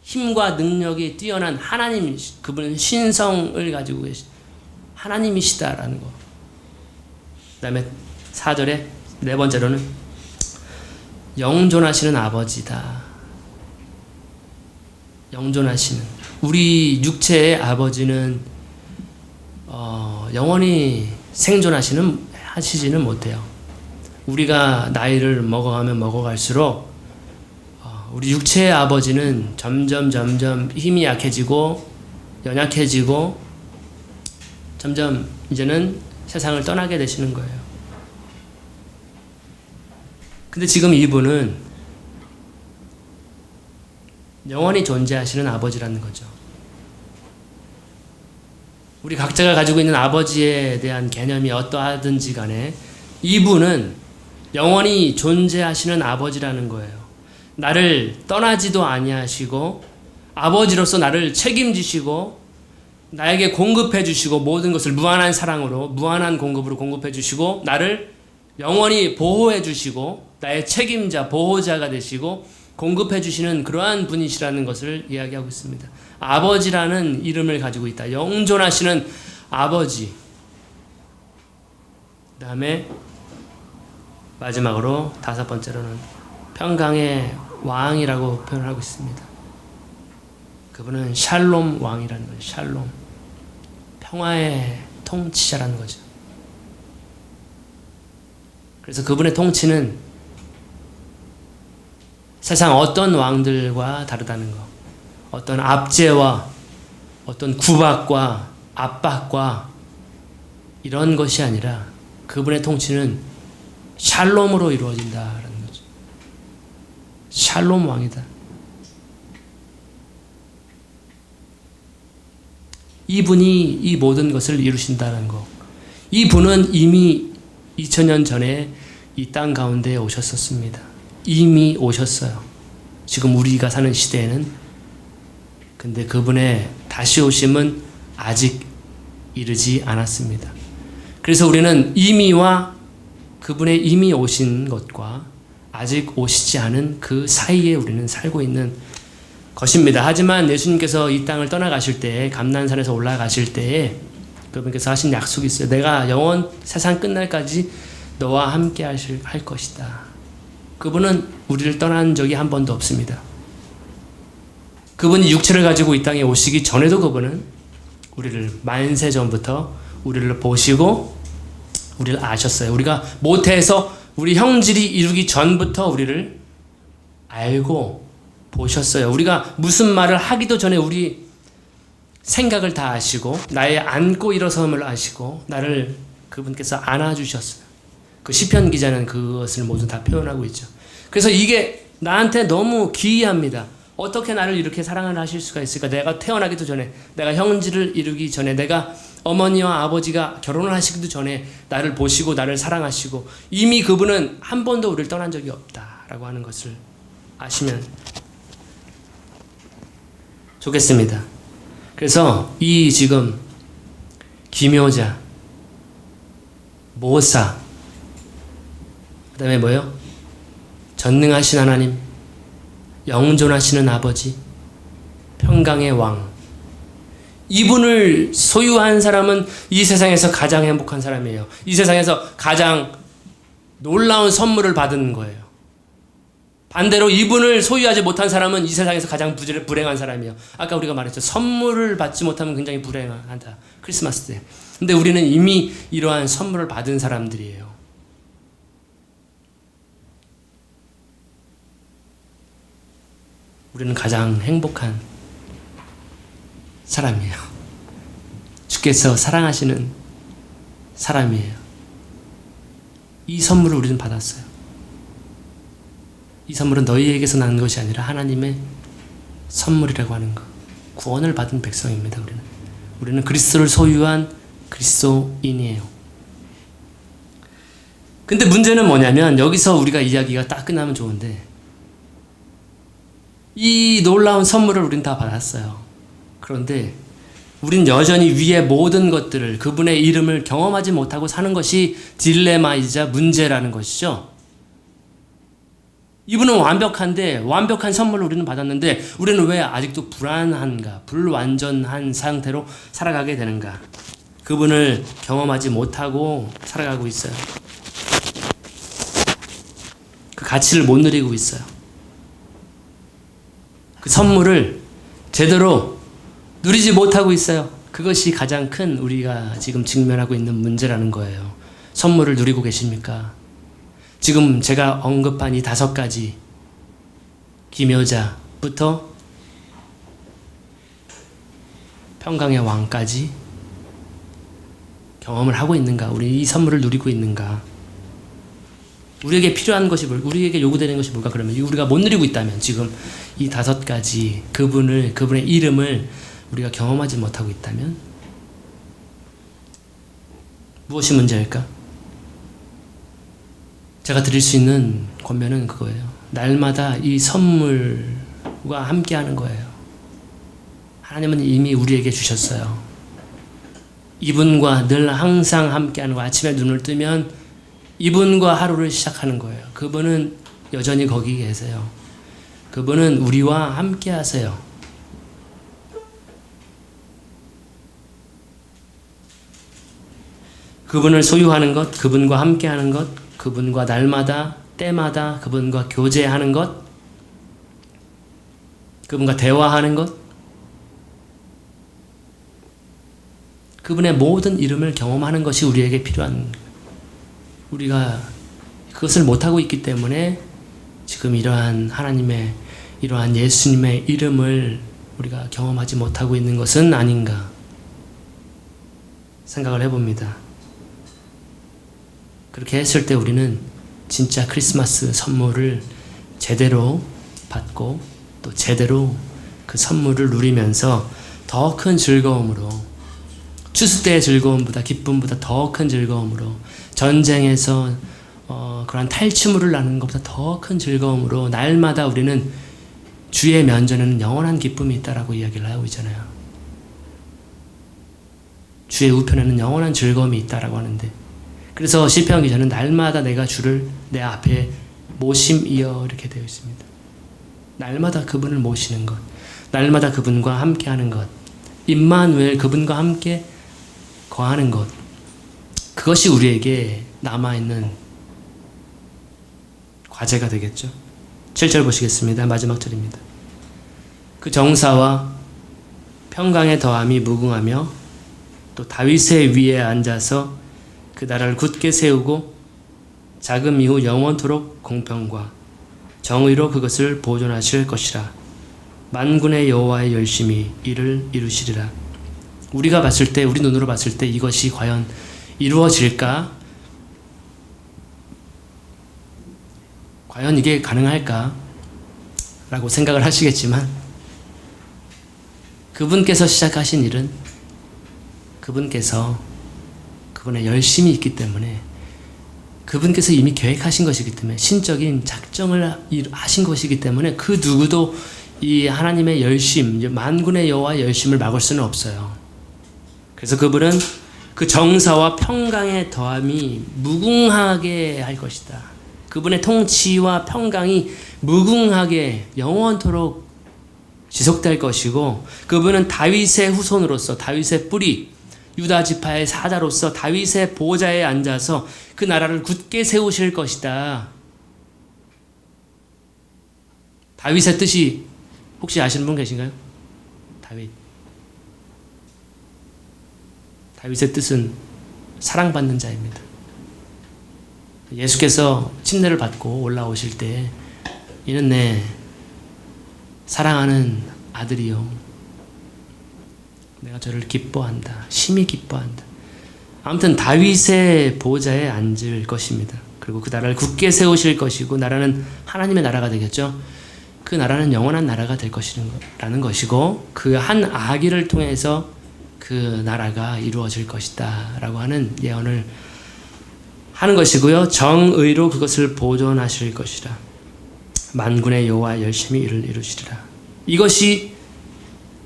힘과 능력이 뛰어난 하나님, 그분은 신성을 가지고 계신 하나님이시다라는 거. 그 다음에 4절에 네 번째로는 영존하시는 아버지다. 영존하시는. 우리 육체의 아버지는 영원히 하시지는 못해요. 우리가 나이를 먹어가면 먹어갈수록 우리 육체의 아버지는 점점 힘이 약해지고 연약해지고 점점 이제는 세상을 떠나게 되시는 거예요. 근데 지금 이분은 영원히 존재하시는 아버지라는 거죠. 우리 각자가 가지고 있는 아버지에 대한 개념이 어떠하든지 간에 이분은 영원히 존재하시는 아버지라는 거예요. 나를 떠나지도 아니하시고 아버지로서 나를 책임지시고 나에게 공급해 주시고 모든 것을 무한한 사랑으로 무한한 공급으로 공급해 주시고 나를 영원히 보호해 주시고 나의 책임자 보호자가 되시고 공급해 주시는 그러한 분이시라는 것을 이야기하고 있습니다. 아버지라는 이름을 가지고 있다. 영존하시는 아버지. 그 다음에 마지막으로 다섯 번째로는 평강의 왕이라고 표현하고 있습니다. 그분은 샬롬 왕이라는 거예요. 샬롬. 평화의 통치자라는 거죠. 그래서 그분의 통치는 세상 어떤 왕들과 다르다는 거. 어떤 압제와 어떤 구박과 압박과 이런 것이 아니라 그분의 통치는 샬롬으로 이루어진다라는 거죠. 샬롬 왕이다. 이분이 이 모든 것을 이루신다는 거. 이분은 이미 2000년 전에 이 땅 가운데 오셨었습니다. 이미 오셨어요. 지금 우리가 사는 시대에는. 근데 그분의 다시 오심은 아직 이르지 않았습니다. 그래서 우리는 이미와 그분의 이미 오신 것과 아직 오시지 않은 그 사이에 우리는 살고 있는 것입니다. 하지만 예수님께서 이 땅을 떠나가실 때에 감난산에서 올라가실 때에 그분께서 하신 약속이 있어요. 내가 세상 끝날까지 너와 함께 할 것이다. 그분은 우리를 떠난 적이 한 번도 없습니다. 그분이 육체를 가지고 이 땅에 오시기 전에도 그분은 우리를 만세 전부터 우리를 보시고 우리를 아셨어요. 우리가 모태에서 우리 형질이 이루기 전부터 우리를 알고 보셨어요. 우리가 무슨 말을 하기도 전에 우리 생각을 다 아시고 나의 앉고 일어섬을 아시고 나를 그분께서 안아주셨어요. 그 시편 기자는 그것을 모두 다 표현하고 있죠. 그래서 이게 나한테 너무 기이합니다. 어떻게 나를 이렇게 사랑을 하실 수가 있을까? 내가 태어나기도 전에, 내가 형질을 이루기 전에, 내가 어머니와 아버지가 결혼을 하시기도 전에 나를 보시고 나를 사랑하시고 이미 그분은 한 번도 우리를 떠난 적이 없다라고 하는 것을 아시면 좋겠습니다. 그래서 이 지금 기묘자, 모사, 그 다음에 뭐요? 전능하신 하나님, 영존하시는 아버지, 평강의 왕. 이분을 소유한 사람은 이 세상에서 가장 행복한 사람이에요. 이 세상에서 가장 놀라운 선물을 받은 거예요. 반대로 이분을 소유하지 못한 사람은 이 세상에서 가장 불행한 사람이에요. 아까 우리가 말했죠. 선물을 받지 못하면 굉장히 불행하다. 크리스마스 때. 근데 우리는 이미 이러한 선물을 받은 사람들이에요. 우리는 가장 행복한 사람이에요. 주께서 사랑하시는 사람이에요. 이 선물을 우리는 받았어요. 이 선물은 너희에게서 난 것이 아니라 하나님의 선물이라고 하는 것. 구원을 받은 백성입니다. 우리는. 우리는 그리스도를 소유한 그리스도인이에요. 근데 문제는 뭐냐면 여기서 우리가 이야기가 딱 끝나면 좋은데 이 놀라운 선물을 우린 다 받았어요. 그런데 우린 여전히 위의 모든 것들을 그분의 이름을 경험하지 못하고 사는 것이 딜레마이자 문제라는 것이죠. 이분은 완벽한데 완벽한 선물을 우리는 받았는데 우리는 왜 아직도 불안한가? 불완전한 상태로 살아가게 되는가? 그분을 경험하지 못하고 살아가고 있어요. 그 가치를 못 누리고 있어요. 그 선물을 제대로 누리지 못하고 있어요. 그것이 가장 큰 우리가 지금 직면하고 있는 문제라는 거예요. 선물을 누리고 계십니까? 지금 제가 언급한 이 5가지 기묘자부터 평강의 왕까지 경험을 하고 있는가? 우리 이 선물을 누리고 있는가? 우리에게 필요한 것이 뭘까? 우리에게 요구되는 것이 뭘까? 그러면 우리가 못 누리고 있다면 지금 이 5가지 그분의 이름을 우리가 경험하지 못하고 있다면 무엇이 문제일까? 제가 드릴 수 있는 권면은 그거예요. 날마다 이 선물과 함께하는 거예요. 하나님은 이미 우리에게 주셨어요. 이분과 늘 항상 함께하는 거. 아침에 눈을 뜨면 이분과 하루를 시작하는 거예요. 그분은 여전히 거기 계세요. 그분은 우리와 함께 하세요. 그분을 소유하는 것, 그분과 함께 하는 것, 그분과 날마다, 때마다 그분과 교제하는 것, 그분과 대화하는 것, 그분의 모든 이름을 경험하는 것이 우리에게 필요한, 우리가 그것을 못하고 있기 때문에 지금 이러한 하나님의, 이러한 예수님의 이름을 우리가 경험하지 못하고 있는 것은 아닌가 생각을 해봅니다. 그렇게 했을 때 우리는 진짜 크리스마스 선물을 제대로 받고 또 제대로 그 선물을 누리면서 더 큰 즐거움으로, 추수 때의 즐거움보다, 기쁨보다 더 큰 즐거움으로, 전쟁에서 그런 탈취물을 나누는 것보다 더 큰 즐거움으로 날마다 우리는 주의 면전에는 영원한 기쁨이 있다라고 이야기를 하고 있잖아요. 주의 우편에는 영원한 즐거움이 있다라고 하는데, 그래서 시편 기자는 날마다 내가 주를 내 앞에 모심이여 이렇게 되어 있습니다. 날마다 그분을 모시는 것, 날마다 그분과 함께하는 것, 임마누엘 그분과 함께 거하는 것, 그것이 우리에게 남아있는 과제가 되겠죠. 7절 보시겠습니다. 마지막 절입니다. 그 정사와 평강의 더함이 무궁하며 또 다윗의 위에 앉아서 그 나라를 굳게 세우고 자금 이후 영원토록 공평과 정의로 그것을 보존하실 것이라. 만군의 여호와의 열심히 이를 이루시리라. 우리가 봤을 때, 우리 눈으로 봤을 때 이것이 과연 이루어질까? 과연 이게 가능할까? 라고 생각을 하시겠지만 그분께서 시작하신 일은 그분의 열심이 있기 때문에, 그분께서 이미 계획하신 것이기 때문에, 신적인 작정을 하신 것이기 때문에 그 누구도 이 하나님의 열심, 만군의 여호와의 열심을 막을 수는 없어요. 그래서 그분은 그 정사와 평강의 더함이 무궁하게 할 것이다. 그분의 통치와 평강이 무궁하게 영원토록 지속될 것이고, 그분은 다윗의 후손으로서, 다윗의 뿌리, 유다 지파의 사자로서 다윗의 보좌에 앉아서 그 나라를 굳게 세우실 것이다. 다윗의 뜻이 혹시 아시는 분 계신가요? 다윗의 뜻은 사랑받는 자입니다. 예수께서 침례를 받고 올라오실 때 이는 내 사랑하는 아들이요, 내가 저를 기뻐한다, 심히 기뻐한다. 아무튼 다윗의 보좌에 앉을 것입니다. 그리고 그 나라를 굳게 세우실 것이고, 나라는 하나님의 나라가 되겠죠. 그 나라는 영원한 나라가 될 것이라는 것이고, 그 한 아기를 통해서 그 나라가 이루어질 것이다 라고 하는 예언을 하는 것이고요. 정의로 그것을 보존하실 것이라. 만군의 여호와 열심히 일을 이루시리라. 이것이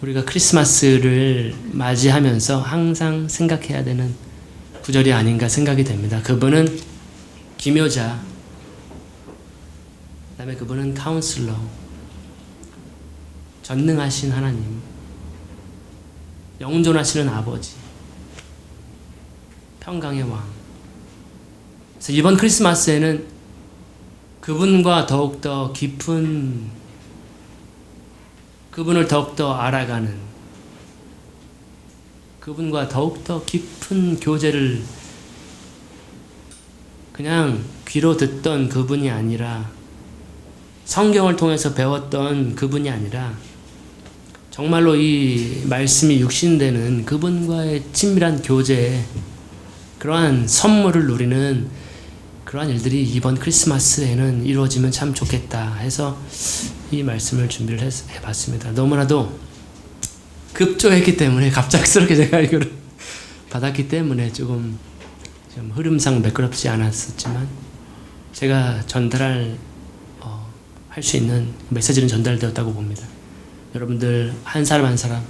우리가 크리스마스를 맞이하면서 항상 생각해야 되는 구절이 아닌가 생각이 됩니다. 그분은 기묘자, 그 다음에 그분은 카운슬러, 전능하신 하나님, 영존하시는 아버지, 평강의 왕. 그래서 이번 크리스마스에는 그분과 더욱더 깊은, 그분을 더욱더 알아가는, 그분과 더욱더 깊은 교제를 그냥 귀로 듣던 그분이 아니라, 성경을 통해서 배웠던 그분이 아니라 정말로 이 말씀이 육신되는 그분과의 친밀한 교제, 그러한 선물을 누리는 그러한 일들이 이번 크리스마스에는 이루어지면 참 좋겠다 해서 이 말씀을 준비를 해봤습니다. 너무나도 급조했기 때문에, 갑작스럽게 제가 이걸 받았기 때문에 조금 좀 흐름상 매끄럽지 않았었지만, 제가 전달할 할 수 있는 메시지는 전달되었다고 봅니다. 여러분들 한 사람 한 사람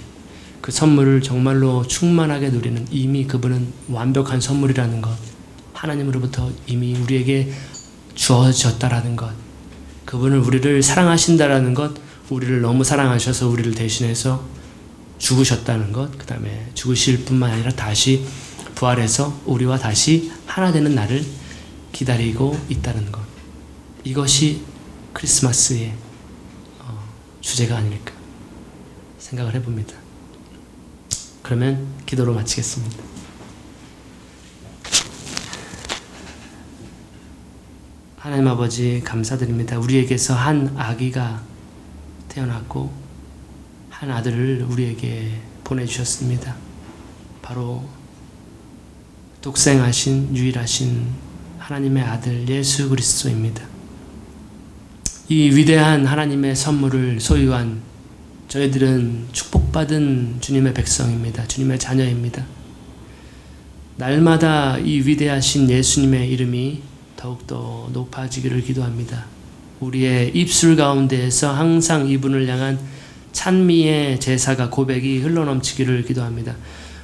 그 선물을 정말로 충만하게 누리는, 이미 그분은 완벽한 선물이라는 것, 하나님으로부터 이미 우리에게 주어졌다라는 것, 그분을 우리를 사랑하신다라는 것, 우리를 너무 사랑하셔서 우리를 대신해서 죽으셨다는 것, 그 다음에 죽으실 뿐만 아니라 다시 부활해서 우리와 다시 하나 되는 날을 기다리고 있다는 것, 이것이 크리스마스의 주제가 아닐까 생각을 해봅니다. 그러면 기도로 마치겠습니다. 하나님 아버지 감사드립니다. 우리에게서 한 아기가 태어났고 한 아들을 우리에게 보내주셨습니다. 바로 독생하신 유일하신 하나님의 아들 예수 그리스도입니다. 이 위대한 하나님의 선물을 소유한 저희들은 축복받은 주님의 백성입니다. 주님의 자녀입니다. 날마다 이 위대하신 예수님의 이름이 더욱더 높아지기를 기도합니다. 우리의 입술 가운데에서 항상 이분을 향한 찬미의 제사가, 고백이 흘러넘치기를 기도합니다.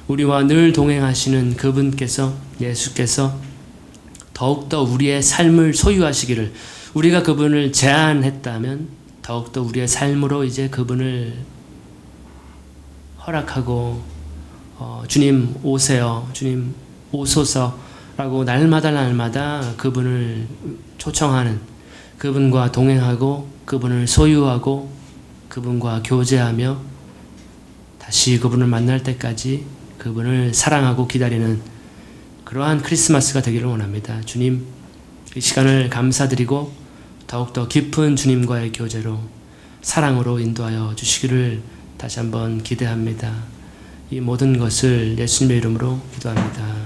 우리와 늘 동행하시는 그분께서, 예수께서 더욱더 우리의 삶을 소유하시기를, 우리가 그분을 제한했다면 더욱더 우리의 삶으로 이제 그분을 허락하고 주님 오세요, 주님 오소서라고 날마다 그분을 초청하는, 그분과 동행하고 그분을 소유하고 그분과 교제하며 다시 그분을 만날 때까지 그분을 사랑하고 기다리는 그러한 크리스마스가 되기를 원합니다. 주님, 이 시간을 감사드리고 더욱더 깊은 주님과의 교제로, 사랑으로 인도하여 주시기를 다시 한번 기대합니다. 이 모든 것을 예수님의 이름으로 기도합니다.